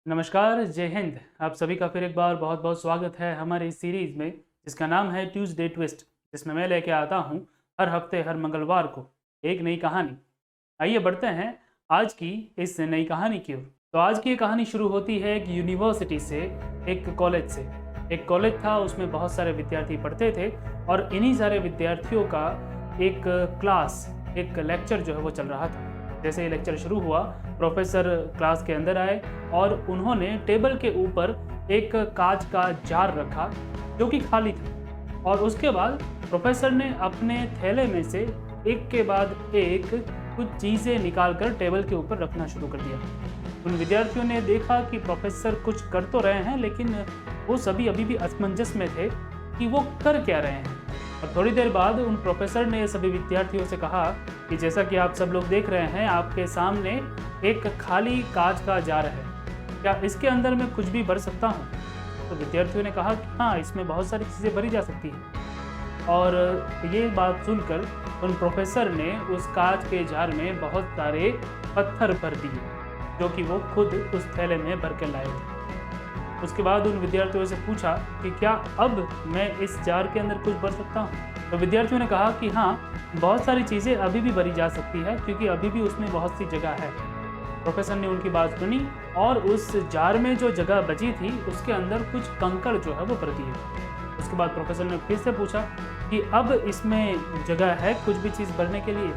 नमस्कार, जय हिंद। आप सभी का फिर एक बार बहुत बहुत स्वागत है हमारे इस सीरीज़ में जिसका नाम है ट्यूसडे ट्विस्ट, जिसमें मैं लेके आता हूँ हर हफ्ते हर मंगलवार को एक नई कहानी। आइए बढ़ते हैं आज की इस नई कहानी की ओर। तो आज की ये कहानी शुरू होती है एक यूनिवर्सिटी से, एक कॉलेज से। एक कॉलेज था, उसमें बहुत सारे विद्यार्थी पढ़ते थे और इन्हीं सारे विद्यार्थियों का एक क्लास, एक लेक्चर जो है वो चल रहा था। जैसे ये लेक्चर शुरू हुआ, प्रोफेसर क्लास के अंदर आए और उन्होंने टेबल के ऊपर एक कांच का जार रखा जो कि खाली था। और उसके बाद प्रोफेसर ने अपने थैले में से एक के बाद एक कुछ चीज़ें निकालकर टेबल के ऊपर रखना शुरू कर दिया। उन विद्यार्थियों ने देखा कि प्रोफेसर कुछ कर तो रहे हैं, लेकिन वो सभी अभी भी असमंजस में थे कि वो कर क्या रहे हैं। और थोड़ी देर बाद उन प्रोफेसर ने सभी विद्यार्थियों से कहा कि जैसा कि आप सब लोग देख रहे हैं, आपके सामने एक खाली कांच का जार है, क्या इसके अंदर मैं कुछ भी भर सकता हूँ? तो विद्यार्थियों ने कहा कि हाँ, इसमें बहुत सारी चीज़ें भरी जा सकती हैं। और ये बात सुनकर उन प्रोफेसर ने उस कांच के जार में बहुत सारे पत्थर भर दिए जो कि वो खुद उस थैले में भर कर लाए थे। उसके बाद उन विद्यार्थियों से पूछा कि क्या अब मैं इस जार के अंदर कुछ भर सकता हूँ? तो विद्यार्थियों ने कहा कि हाँ, बहुत सारी चीज़ें अभी भी भरी जा सकती है क्योंकि अभी भी उसमें बहुत सी जगह है। प्रोफेसर ने उनकी बात सुनी और उस जार में जो जगह बची थी उसके अंदर कुछ कंकड़ जो है वो भर दिए। उसके बाद प्रोफेसर ने फिर से पूछा कि अब इसमें जगह है कुछ भी चीज़ भरने के लिए?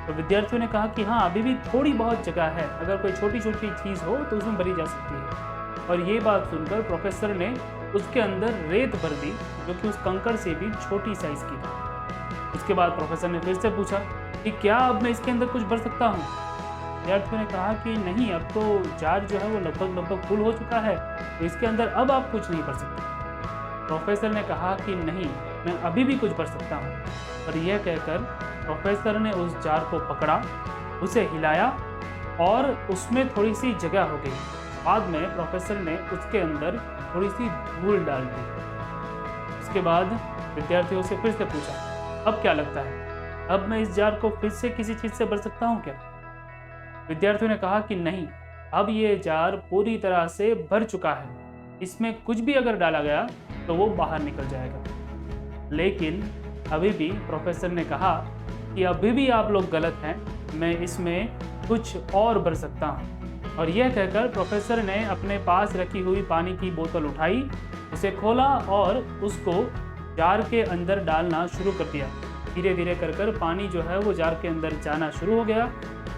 तो विद्यार्थियों ने कहा कि हाँ, अभी भी थोड़ी बहुत जगह है, अगर कोई छोटी छोटी चीज़ हो तो उसमें भरी जा सकती है। और ये बात सुनकर प्रोफेसर ने उसके अंदर रेत भर दी जो कि उस कंकड़ से भी छोटी साइज की थी। उसके बाद प्रोफेसर ने फिर से पूछा कि क्या अब मैं इसके अंदर कुछ भर सकता हूँ? विद्यार्थियों ने कहा कि नहीं, अब तो जार जो है वो लगभग फुल हो चुका है, तो इसके अंदर अब आप कुछ नहीं भर सकते। प्रोफेसर ने कहा कि नहीं, मैं अभी भी कुछ भर सकता हूँ। और यह कहकर प्रोफेसर ने उस जार को पकड़ा, उसे हिलाया और उसमें थोड़ी सी जगह हो गई। बाद में प्रोफेसर ने उसके अंदर थोड़ी सी धूल डाल दी। उसके बाद विद्यार्थियों से फिर से पूछा, अब क्या लगता है, अब मैं इस जार को फिर से किसी चीज़ से भर सकता हूँ क्या? विद्यार्थियों ने कहा कि नहीं, अब ये जार पूरी तरह से भर चुका है, इसमें कुछ भी अगर डाला गया तो वो बाहर निकल जाएगा। लेकिन अभी भी प्रोफेसर ने कहा कि अभी भी आप लोग गलत हैं, मैं इसमें कुछ और भर सकता हूँ। और यह कहकर प्रोफेसर ने अपने पास रखी हुई पानी की बोतल उठाई, उसे खोला और उसको जार के अंदर डालना शुरू कर दिया। धीरे धीरे कर पानी जो है वो जार के अंदर जाना शुरू हो गया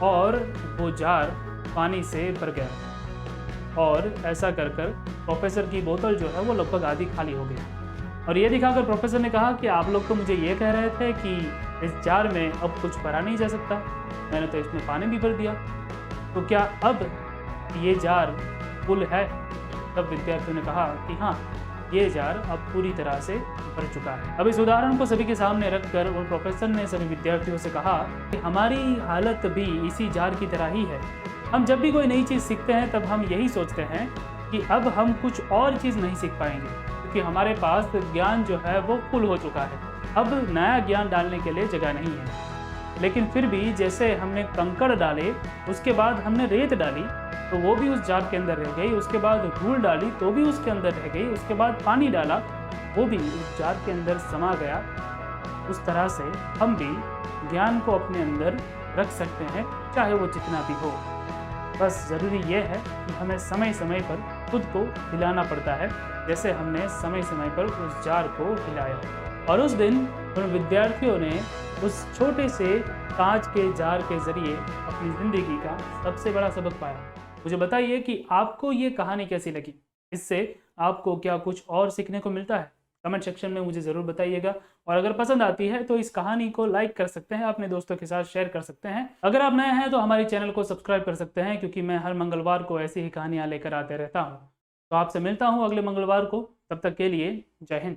और वो जार पानी से भर गया। और ऐसा कर प्रोफेसर की बोतल जो है वो लगभग आधी खाली हो गई। और ये दिखाकर प्रोफेसर ने कहा कि आप लोग तो मुझे ये कह रहे थे कि इस जार में अब कुछ भरा नहीं जा सकता, मैंने तो इसमें पानी भी भर दिया, तो क्या अब ये जार फुल है? तब विद्यार्थियों ने कहा कि हाँ, ये जार अब पूरी तरह से भर चुका है। अब इस उदाहरण को सभी के सामने रखकर उन प्रोफेसर ने सभी विद्यार्थियों से कहा कि हमारी हालत भी इसी जार की तरह ही है। हम जब भी कोई नई चीज़ सीखते हैं तब हम यही सोचते हैं कि अब हम कुछ और चीज़ नहीं सीख पाएंगे क्योंकि हमारे पास ज्ञान जो है वो फुल हो चुका है, अब नया ज्ञान डालने के लिए जगह नहीं है। लेकिन फिर भी जैसे हमने कंकड़ डाले, उसके बाद हमने रेत डाली तो वो भी उस जार के अंदर रह गई, उसके बाद धूल डाली तो भी उसके अंदर रह गई, उसके बाद पानी डाला वो भी उस जार के अंदर समा गया। उस तरह से हम भी ज्ञान को अपने अंदर रख सकते हैं, चाहे वो जितना भी हो। बस ज़रूरी ये है कि हमें समय समय पर खुद को हिलाना पड़ता है, जैसे हमने समय समय पर उस जार को हिलाया। और उस दिन उन विद्यार्थियों ने उस छोटे से कांच के जार के ज़रिए अपनी ज़िंदगी का सबसे बड़ा सबक पाया। मुझे बताइए कि आपको ये कहानी कैसी लगी? इससे आपको क्या कुछ और सीखने को मिलता है? कमेंट सेक्शन में मुझे ज़रूर बताइएगा। और अगर पसंद आती है तो इस कहानी को लाइक कर सकते हैं, अपने दोस्तों के साथ शेयर कर सकते हैं। अगर आप नए हैं तो हमारे चैनल को सब्सक्राइब कर सकते हैं क्योंकि मैं हर मंगलवार को ऐसी ही कहानियाँ लेकर आते रहता हूँ। तो आपसे मिलता हूँ अगले मंगलवार को, तब तक के लिए जय हिंद।